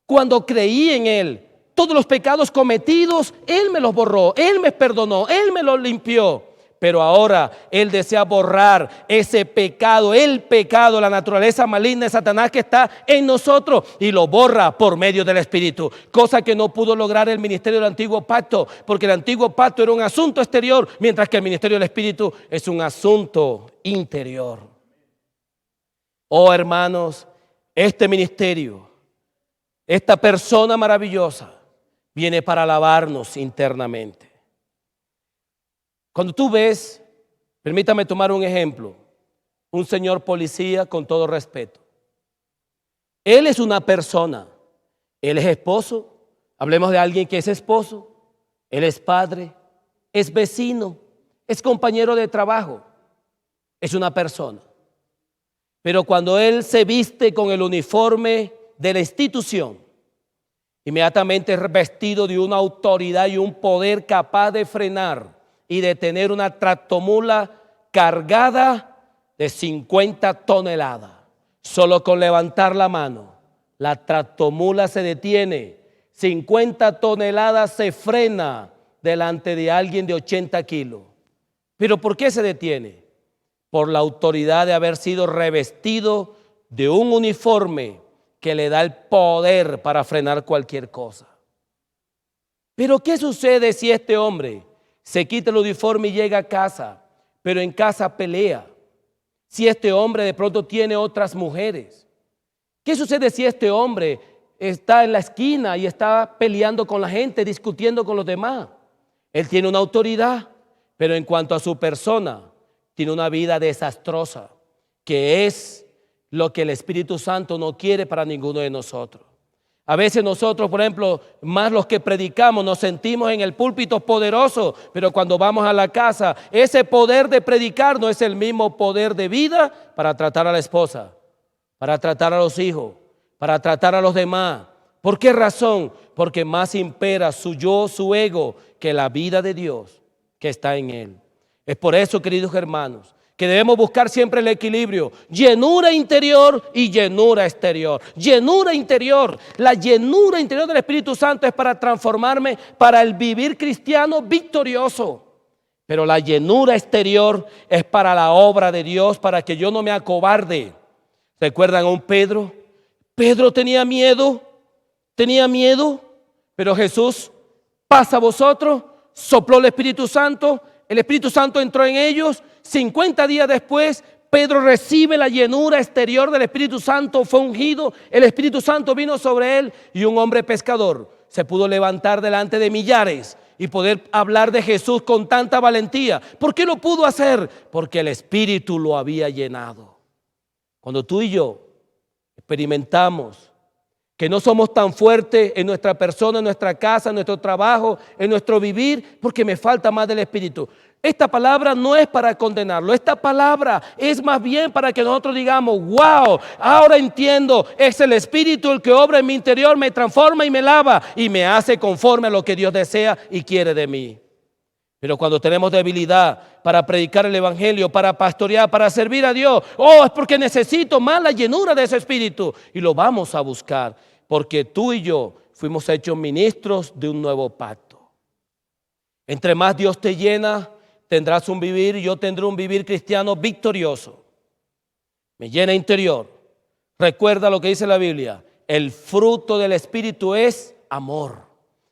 cuando creí en Él. Todos los pecados cometidos, Él me los borró, Él me perdonó, Él me los limpió. Pero ahora Él desea borrar ese pecado, el pecado, la naturaleza maligna de Satanás que está en nosotros, y lo borra por medio del Espíritu. Cosa que no pudo lograr el ministerio del antiguo pacto, porque el antiguo pacto era un asunto exterior, mientras que el ministerio del Espíritu es un asunto interior. Oh hermanos, este ministerio, esta persona maravillosa, viene para alabarnos internamente. Cuando tú ves, permítame tomar un ejemplo, un señor policía, con todo respeto. Él es una persona, él es esposo, hablemos de alguien que es esposo, él es padre, es vecino, es compañero de trabajo, es una persona. Pero cuando él se viste con el uniforme de la institución, inmediatamente es vestido de una autoridad y un poder capaz de frenar y detener una tractomula cargada de 50 toneladas. Solo con levantar la mano, la tractomula se detiene. 50 toneladas se frena delante de alguien de 80 kilos. ¿Pero por qué se detiene? Por la autoridad de haber sido revestido de un uniforme que le da el poder para frenar cualquier cosa. Pero ¿qué sucede si este hombre se quita el uniforme y llega a casa, pero en casa pelea? Si este hombre de pronto tiene otras mujeres. ¿Qué sucede si este hombre está en la esquina y está peleando con la gente, discutiendo con los demás? Él tiene una autoridad, pero en cuanto a su persona, tiene una vida desastrosa, que es lo que el Espíritu Santo no quiere para ninguno de nosotros. A veces nosotros, por ejemplo, más los que predicamos, nos sentimos en el púlpito poderoso, pero cuando vamos a la casa, ese poder de predicar no es el mismo poder de vida para tratar a la esposa, para tratar a los hijos, para tratar a los demás. ¿Por qué razón? Porque más impera su yo, su ego, que la vida de Dios que está en él. Es por eso, queridos hermanos, que debemos buscar siempre el equilibrio, llenura interior y llenura exterior. Llenura interior, la llenura interior del Espíritu Santo es para transformarme para el vivir cristiano victorioso. Pero la llenura exterior es para la obra de Dios, para que yo no me acobarde. ¿Recuerdan a un Pedro? Pedro tenía miedo, pero Jesús pasa a vosotros, sopló el Espíritu Santo entró en ellos. 50 días después, Pedro recibe la llenura exterior del Espíritu Santo, fue ungido, el Espíritu Santo vino sobre él y un hombre pescador se pudo levantar delante de millares y poder hablar de Jesús con tanta valentía. ¿Por qué lo pudo hacer? Porque el Espíritu lo había llenado. Cuando tú y yo experimentamos que no somos tan fuertes en nuestra persona, en nuestra casa, en nuestro trabajo, en nuestro vivir, porque me falta más del Espíritu. Esta palabra no es para condenarlo, esta palabra es más bien para que nosotros digamos, wow, ahora entiendo, es el Espíritu el que obra en mi interior, me transforma y me lava y me hace conforme a lo que Dios desea y quiere de mí. Pero cuando tenemos debilidad para predicar el Evangelio, para pastorear, para servir a Dios, es porque necesito más la llenura de ese Espíritu y lo vamos a buscar, porque tú y yo fuimos hechos ministros de un nuevo pacto. Entre más Dios te llena, tendrás un vivir, yo tendré un vivir cristiano victorioso. Me llena interior. Recuerda lo que dice la Biblia, el fruto del Espíritu es amor.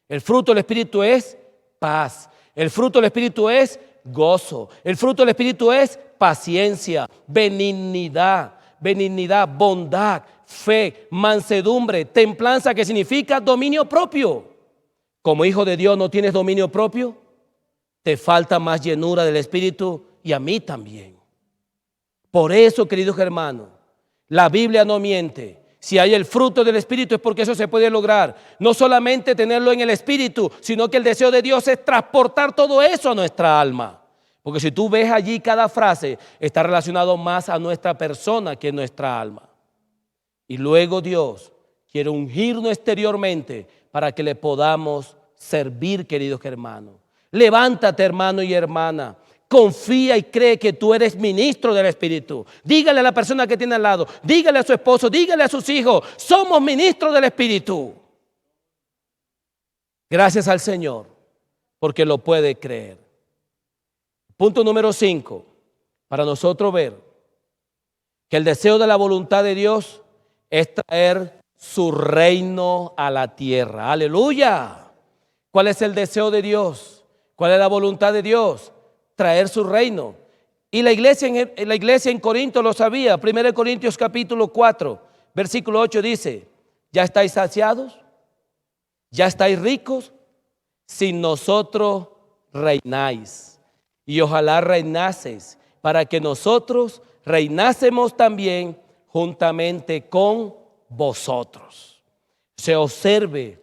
El fruto del Espíritu es paz. El fruto del Espíritu es gozo. El fruto del Espíritu es paciencia, benignidad, bondad, fe, mansedumbre, templanza, que significa dominio propio. Como hijo de Dios no tienes dominio propio, te falta más llenura del Espíritu y a mí también. Por eso, queridos hermanos, la Biblia no miente. Si hay el fruto del Espíritu es porque eso se puede lograr. No solamente tenerlo en el Espíritu, sino que el deseo de Dios es transportar todo eso a nuestra alma. Porque si tú ves allí cada frase, está relacionado más a nuestra persona que a nuestra alma. Y luego Dios quiere ungirnos exteriormente para que le podamos servir, queridos hermanos. Levántate, hermano y hermana. Confía y cree que tú eres ministro del Espíritu. Dígale a la persona que tiene al lado, dígale a su esposo, dígale a sus hijos, somos ministros del Espíritu. Gracias al Señor, porque lo puede creer. Punto número 5, para nosotros ver que el deseo de la voluntad de Dios es traer su reino a la tierra. Aleluya. ¿Cuál es el deseo de Dios? ¿Cuál es la voluntad de Dios? Traer su reino. Y la iglesia en Corinto lo sabía. 1 Corintios capítulo 4, versículo 8 dice, ¿ya estáis saciados? ¿Ya estáis ricos? Sin nosotros reináis. Y ojalá reinaseis para que nosotros reinásemos también juntamente con vosotros. Se observe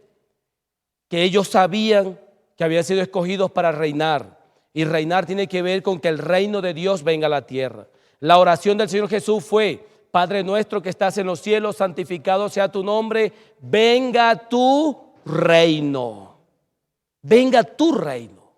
que ellos sabían que habían sido escogidos para reinar. Y reinar tiene que ver con que el reino de Dios venga a la tierra. La oración del Señor Jesús fue, Padre nuestro que estás en los cielos, santificado sea tu nombre, venga tu reino. Venga tu reino.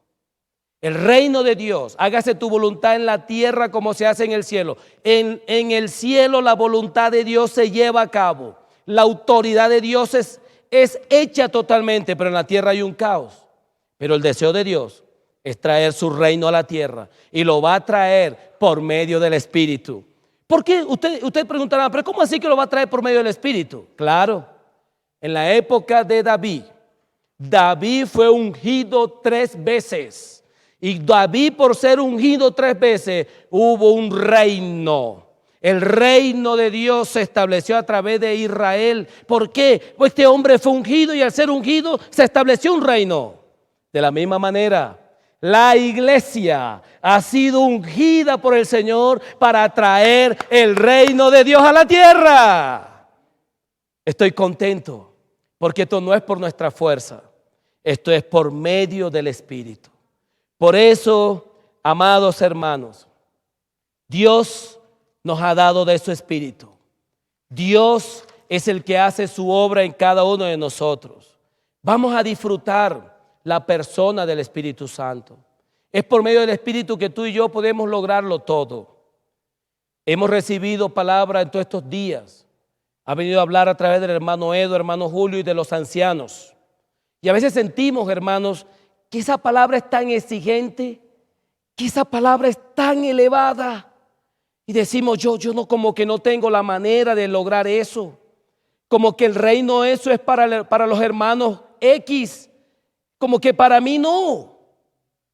El reino de Dios, hágase tu voluntad en la tierra como se hace en el cielo. En el cielo la voluntad de Dios se lleva a cabo. La autoridad de Dios es hecha totalmente, pero en la tierra hay un caos. Pero el deseo de Dios es traer su reino a la tierra y lo va a traer por medio del Espíritu. ¿Por qué? Usted preguntará, pero ¿cómo así que lo va a traer por medio del Espíritu? Claro, en la época de David fue ungido 3 veces y David, por ser ungido 3 veces, hubo un reino. El reino de Dios se estableció a través de Israel. ¿Por qué? Pues este hombre fue ungido y al ser ungido se estableció un reino. De la misma manera, la iglesia ha sido ungida por el Señor para traer el reino de Dios a la tierra. Estoy contento porque esto no es por nuestra fuerza, esto es por medio del Espíritu. Por eso, amados hermanos, Dios nos ha dado de su Espíritu. Dios es el que hace su obra en cada uno de nosotros. Vamos a disfrutar la persona del Espíritu Santo. Es por medio del Espíritu que tú y yo podemos lograrlo todo. Hemos recibido palabra en todos estos días. Ha venido a hablar a través del hermano Edo, hermano Julio y de los ancianos. Y a veces sentimos, hermanos, que esa palabra es tan exigente que esa palabra es tan elevada. Y decimos, yo no, como que no tengo la manera de lograr eso. Como que el reino eso es para los hermanos X. Como que para mí no.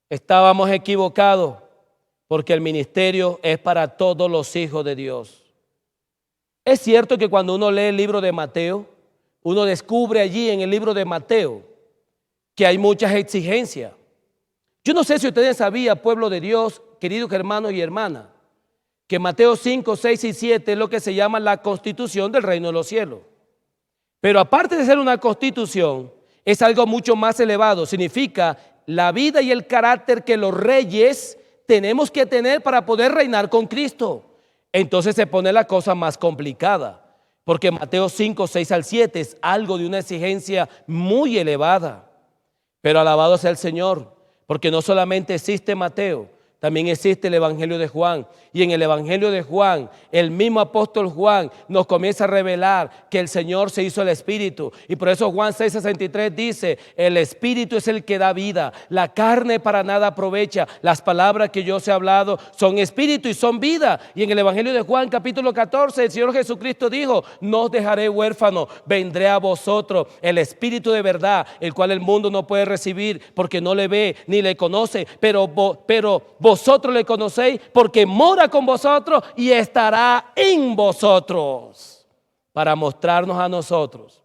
Estábamos equivocados, porque el ministerio es para todos los hijos de Dios. Es cierto que cuando uno lee el libro de Mateo, uno descubre allí en el libro de Mateo que hay muchas exigencias. Yo no sé si ustedes sabían, pueblo de Dios, queridos hermanos y hermanas, que Mateo 5, 6 y 7 es lo que se llama la constitución del reino de los cielos. Pero aparte de ser una constitución, es algo mucho más elevado. Significa la vida y el carácter que los reyes tenemos que tener para poder reinar con Cristo. Entonces se pone la cosa más complicada, porque Mateo 5, 6 al 7 es algo de una exigencia muy elevada. Pero alabado sea el Señor, porque no solamente existe Mateo, también existe el Evangelio de Juan. Y en el Evangelio de Juan, el mismo apóstol Juan nos comienza a revelar que el Señor se hizo el Espíritu. Y por eso Juan 6:63 dice, el Espíritu es el que da vida, la carne para nada aprovecha. Las palabras que yo os he hablado son Espíritu y son vida. Y en el Evangelio de Juan capítulo 14, el Señor Jesucristo dijo, no os dejaré huérfano, vendré a vosotros. El Espíritu de verdad, el cual el mundo no puede recibir porque no le ve ni le conoce, pero vosotros le conocéis porque mora con vosotros y estará en vosotros, para mostrarnos a nosotros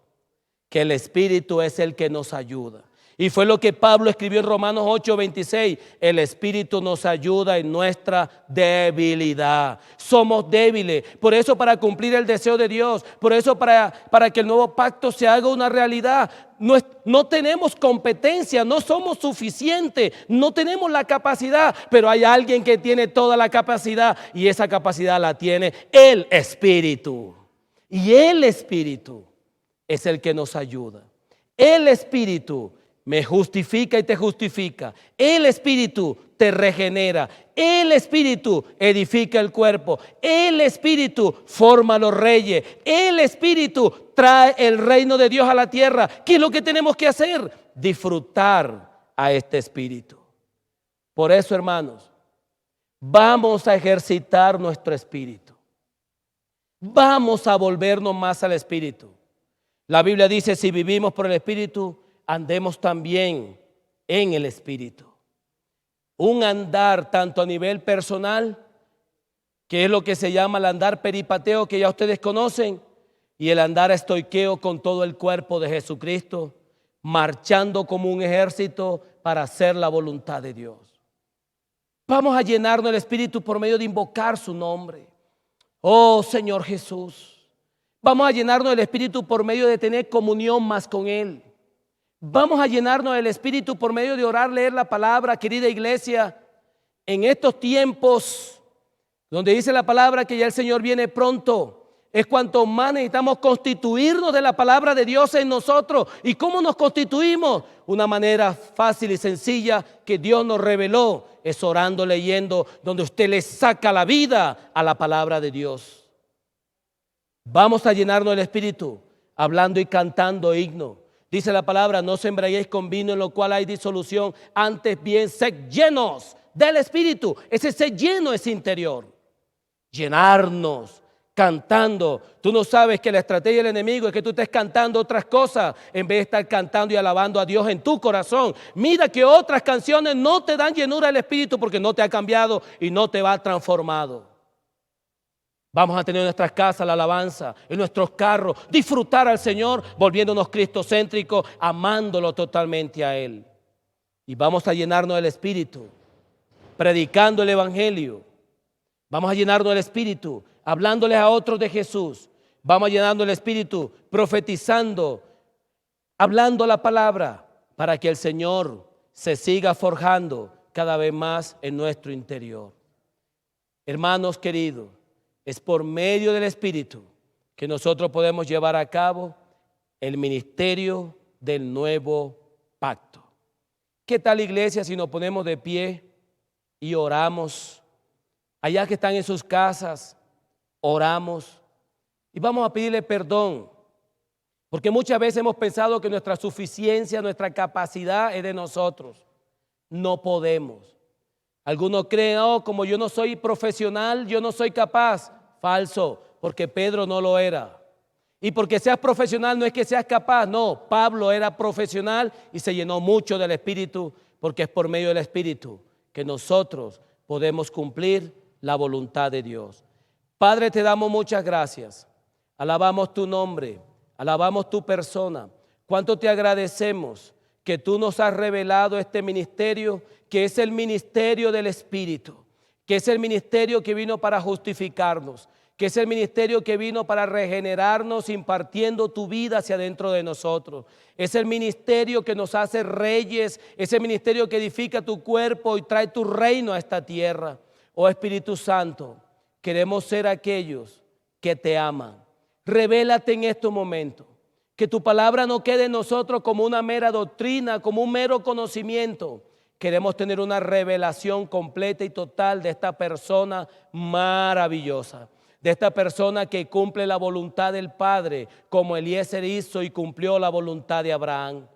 que el Espíritu es el que nos ayuda. Y fue lo que Pablo escribió en Romanos 8:26. El Espíritu nos ayuda en nuestra debilidad. Somos débiles. Por eso, para cumplir el deseo de Dios, por eso para que el nuevo pacto se haga una realidad, no tenemos competencia, no somos suficientes, no tenemos la capacidad, pero hay alguien que tiene toda la capacidad y esa capacidad la tiene el Espíritu. Y el Espíritu es el que nos ayuda. El Espíritu me justifica y te justifica. El Espíritu te regenera. El Espíritu edifica el cuerpo. El Espíritu forma a los reyes. El Espíritu trae el reino de Dios a la tierra. ¿Qué es lo que tenemos que hacer? Disfrutar a este Espíritu. Por eso, hermanos, vamos a ejercitar nuestro espíritu. Vamos a volvernos más al Espíritu. La Biblia dice, si vivimos por el Espíritu, andemos también en el Espíritu. Un andar tanto a nivel personal, que es lo que se llama el andar peripateo, que ya ustedes conocen, y el andar estoiqueo con todo el cuerpo de Jesucristo, marchando como un ejército para hacer la voluntad de Dios. Vamos a llenarnos del Espíritu por medio de invocar su nombre. Oh Señor Jesús. Vamos a llenarnos del Espíritu por medio de tener comunión más con Él. Vamos a llenarnos del Espíritu por medio de orar, leer la palabra, querida iglesia. En estos tiempos donde dice la palabra que ya el Señor viene pronto, es cuanto más necesitamos constituirnos de la palabra de Dios en nosotros. ¿Y cómo nos constituimos? Una manera fácil y sencilla que Dios nos reveló es orando, leyendo, donde usted le saca la vida a la palabra de Dios. Vamos a llenarnos del Espíritu hablando y cantando himnos. Dice la palabra, no os embriaguéis con vino en lo cual hay disolución, antes bien sed llenos del Espíritu. Ese sed lleno es interior. Llenarnos cantando. Tú no sabes que la estrategia del enemigo es que tú estés cantando otras cosas en vez de estar cantando y alabando a Dios en tu corazón. Mira que otras canciones no te dan llenura del Espíritu porque no te ha cambiado y no te va transformado. Vamos a tener en nuestras casas la alabanza, en nuestros carros, disfrutar al Señor, volviéndonos cristocéntricos, amándolo totalmente a Él. Y vamos a llenarnos del Espíritu, predicando el Evangelio. Vamos a llenarnos del Espíritu, hablándoles a otros de Jesús. Vamos a llenarnos del Espíritu, profetizando, hablando la palabra, para que el Señor se siga forjando cada vez más en nuestro interior. Hermanos queridos, es por medio del Espíritu que nosotros podemos llevar a cabo el ministerio del nuevo pacto. ¿Qué tal, iglesia, si nos ponemos de pie y oramos? Allá que están en sus casas, oramos y vamos a pedirle perdón, porque muchas veces hemos pensado que nuestra suficiencia, nuestra capacidad es de nosotros. No podemos. Algunos creen, oh, como yo no soy profesional, yo no soy capaz. Falso, porque Pedro no lo era. Y porque seas profesional no es que seas capaz, no. Pablo era profesional y se llenó mucho del Espíritu, porque es por medio del Espíritu que nosotros podemos cumplir la voluntad de Dios. Padre, te damos muchas gracias. Alabamos tu nombre, alabamos tu persona. Cuánto te agradecemos que tú nos has revelado este ministerio, que es el ministerio del Espíritu, que es el ministerio que vino para justificarnos, que es el ministerio que vino para regenerarnos, impartiendo tu vida hacia dentro de nosotros. Es el ministerio que nos hace reyes, es el ministerio que edifica tu cuerpo y trae tu reino a esta tierra. Oh Espíritu Santo, queremos ser aquellos que te aman. Revélate en estos momentos. Que tu palabra no quede en nosotros como una mera doctrina, como un mero conocimiento. Queremos tener una revelación completa y total de esta persona maravillosa, de esta persona que cumple la voluntad del Padre, como Eliezer hizo y cumplió la voluntad de Abraham.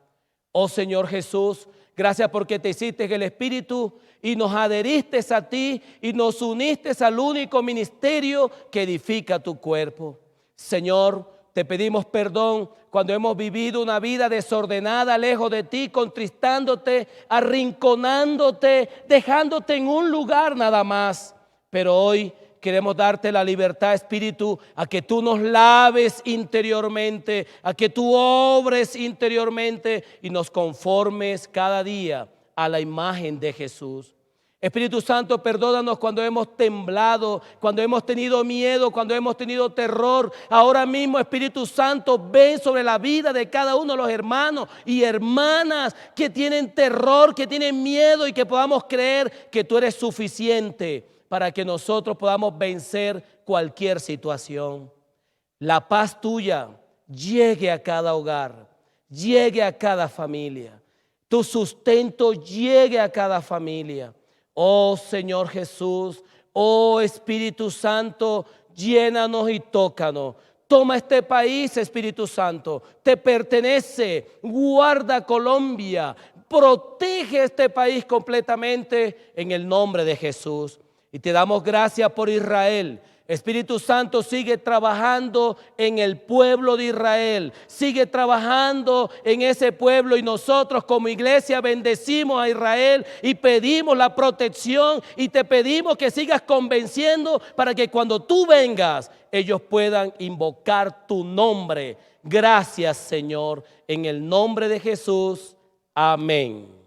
Oh Señor Jesús, gracias porque te hiciste el Espíritu y nos adheriste a ti y nos uniste al único ministerio que edifica tu cuerpo. Señor, te pedimos perdón cuando hemos vivido una vida desordenada, lejos de ti, contristándote, arrinconándote, dejándote en un lugar nada más. Pero hoy queremos darte la libertad, Espíritu, a que tú nos laves interiormente, a que tú obres interiormente y nos conformes cada día a la imagen de Jesús. Espíritu Santo, perdónanos cuando hemos temblado, cuando hemos tenido miedo, cuando hemos tenido terror. Ahora mismo, Espíritu Santo, ven sobre la vida de cada uno de los hermanos y hermanas que tienen terror, que tienen miedo y que podamos creer que tú eres suficiente para que nosotros podamos vencer cualquier situación. La paz tuya llegue a cada hogar, llegue a cada familia. Tu sustento llegue a cada familia. Oh Señor Jesús, oh Espíritu Santo, llénanos y tócanos. Toma este país, Espíritu Santo, te pertenece. Guarda Colombia, protege este país completamente en el nombre de Jesús. Y te damos gracias por Israel. Espíritu Santo, sigue trabajando en el pueblo de Israel, sigue trabajando en ese pueblo y nosotros como iglesia bendecimos a Israel y pedimos la protección y te pedimos que sigas convenciendo para que cuando tú vengas ellos puedan invocar tu nombre. Gracias, Señor, en el nombre de Jesús. Amén.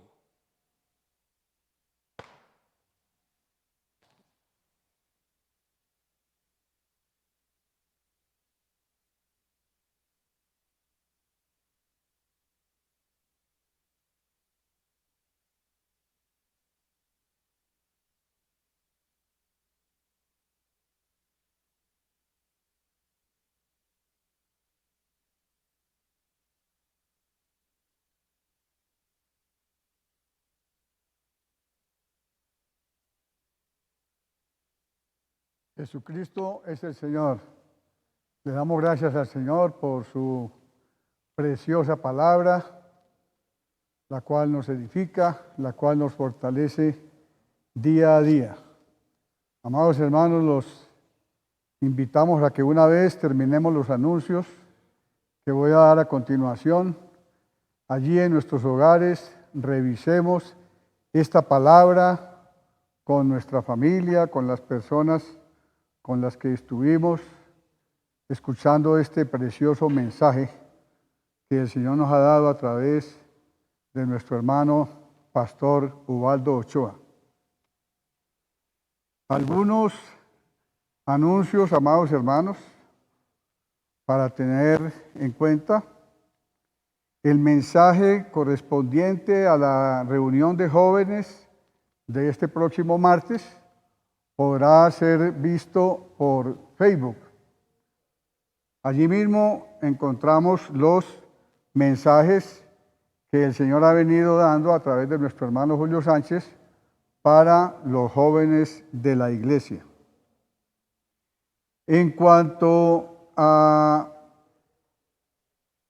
Jesucristo es el Señor. Le damos gracias al Señor por su preciosa palabra, la cual nos edifica, la cual nos fortalece día a día. Amados hermanos, los invitamos a que una vez terminemos los anuncios que voy a dar a continuación, allí en nuestros hogares revisemos esta palabra con nuestra familia, con las personas con las que estuvimos escuchando este precioso mensaje que el Señor nos ha dado a través de nuestro hermano pastor Ubaldo Ochoa. Algunos anuncios, amados hermanos, para tener en cuenta. El mensaje correspondiente a la reunión de jóvenes de este próximo martes podrá ser visto por Facebook. Allí mismo encontramos los mensajes que el Señor ha venido dando a través de nuestro hermano Julio Sánchez para los jóvenes de la iglesia. En cuanto a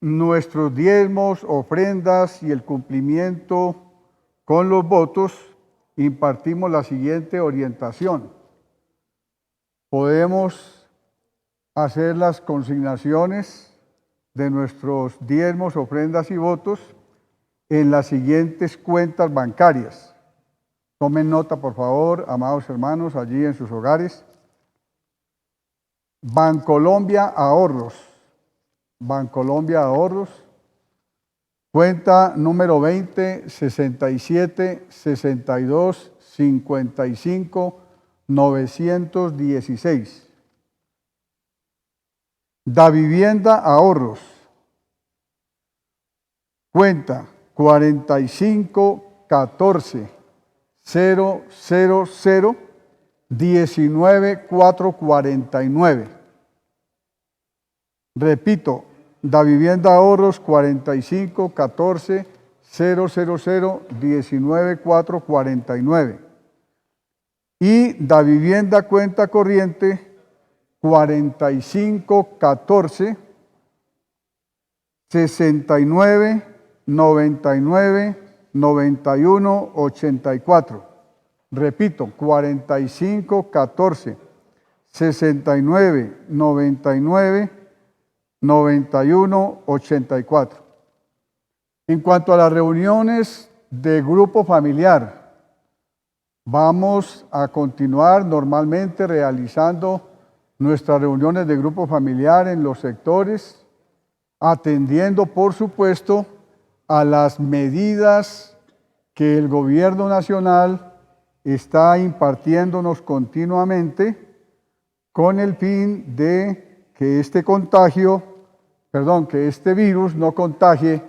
nuestros diezmos, ofrendas y el cumplimiento con los votos, impartimos la siguiente orientación. Podemos hacer las consignaciones de nuestros diezmos, ofrendas y votos en las siguientes cuentas bancarias. Tomen nota, por favor, amados hermanos, allí en sus hogares. Bancolombia Ahorros. Bancolombia Ahorros. Cuenta número 20 67 62 55 916. Davivienda Ahorros. Cuenta 45 14 000 19 449. Repito, Davivienda Ahorros 45 14 000 19 449. Y Davivienda Cuenta Corriente 45 14 69 99 91 84. Repito, 45 14 69 99 91 84. En cuanto a las reuniones de grupo familiar, vamos a continuar normalmente realizando nuestras reuniones de grupo familiar en los sectores, atendiendo, por supuesto, a las medidas que el gobierno nacional está impartiéndonos continuamente con el fin de que este virus no contagie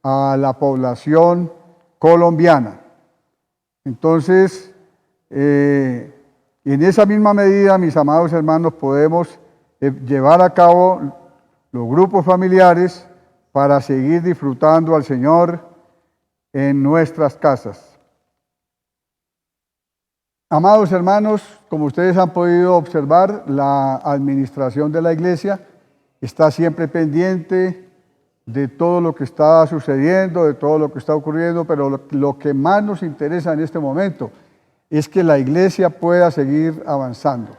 a la población colombiana. Entonces, en esa misma medida, mis amados hermanos, podemos llevar a cabo los grupos familiares para seguir disfrutando al Señor en nuestras casas. Amados hermanos, como ustedes han podido observar, la administración de la iglesia está siempre pendiente de todo lo que está sucediendo, de todo lo que está ocurriendo, pero lo que más nos interesa en este momento es que la iglesia pueda seguir avanzando.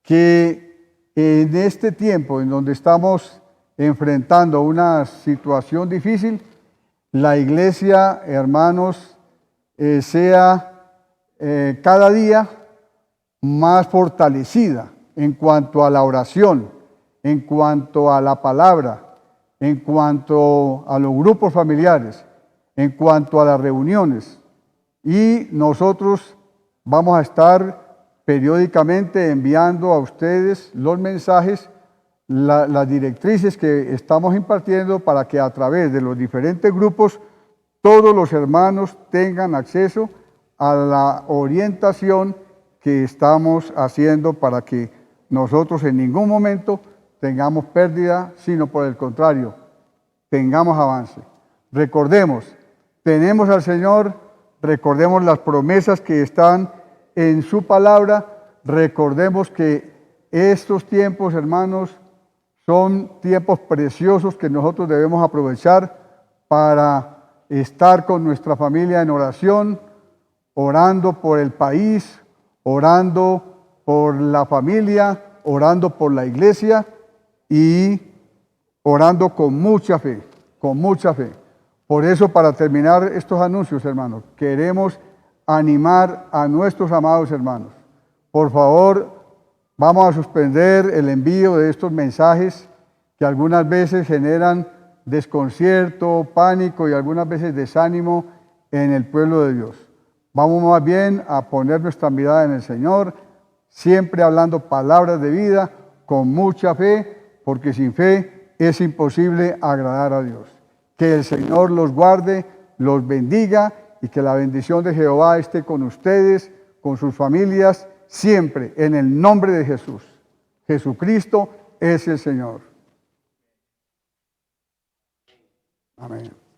Que en este tiempo en donde estamos enfrentando una situación difícil, la iglesia, hermanos, sea cada día más fortalecida en cuanto a la oración, en cuanto a la palabra, en cuanto a los grupos familiares, en cuanto a las reuniones. Y nosotros vamos a estar periódicamente enviando a ustedes los mensajes, las directrices que estamos impartiendo para que a través de los diferentes grupos todos los hermanos tengan acceso a la orientación que estamos haciendo para que nosotros en ningún momento tengamos pérdida, sino por el contrario, tengamos avance. Recordemos, tenemos al Señor, recordemos las promesas que están en su palabra, recordemos que estos tiempos, hermanos, son tiempos preciosos que nosotros debemos aprovechar para estar con nuestra familia en oración, orando por el país, orando por la familia, orando por la iglesia y orando con mucha fe, con mucha fe. Por eso, para terminar estos anuncios, hermanos, queremos animar a nuestros amados hermanos. Por favor, vamos a suspender el envío de estos mensajes que algunas veces generan desconcierto, pánico y algunas veces desánimo en el pueblo de Dios. Vamos más bien a poner nuestra mirada en el Señor, siempre hablando palabras de vida, con mucha fe, porque sin fe es imposible agradar a Dios. Que el Señor los guarde, los bendiga y que la bendición de Jehová esté con ustedes, con sus familias, siempre en el nombre de Jesús. Jesucristo es el Señor. Amén.